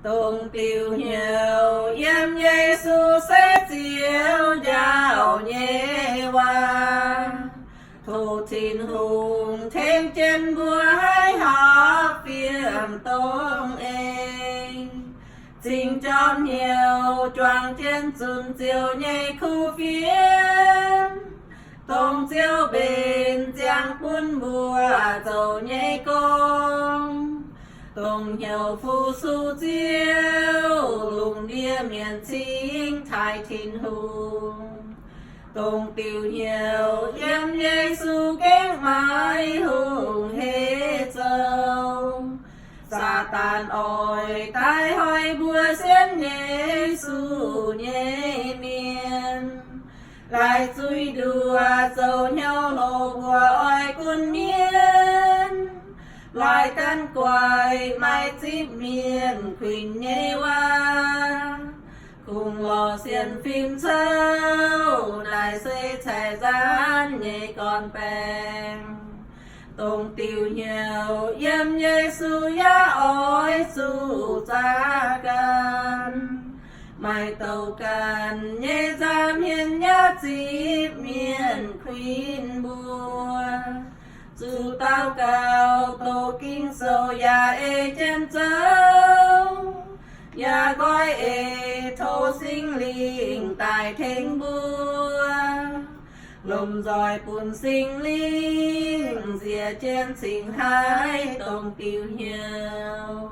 Tùng tiểu nhiều yếm Giê-xu sẽ chiếu giáo nhé hoa. Thủ thìn hùng thêm chân bùa hai họ phiền tông ên. Trình tròn nhiều choàng trên dùn chiều nhây khu phiên. Tông chiếu bên giang quân bùa dầu nhây công. Tông nhiều phu su chiếu lùng đia miền chính thái thìn hùng. Tông tiểu nhiều yếm Giê-xu kén mãi hùng hết dâu. Sa tàn ôi tai hỏi bùa xuyên Giê-xu nhé miền. Lại chui đùa dầu nhau lộ bùa oi quân miên. Lại căn quài mai chip miền khuyên nhé hoa. Cùng lò xiên phim sâu lại xây chạy gian nhé con bèn. Tông tiểu nhiều yếm Giê-xu ya ôi su cha can. Mai tàu can nhé giam hiền nhá chip miền khuyên bùa. Dù tao cao tô kinh sâu ya ê chân châu. Ya gói ê thô sinh linh tại thênh bùa. Lồng dòi bùn sinh linh dìa trên sinh hai tông tiểu nhiều.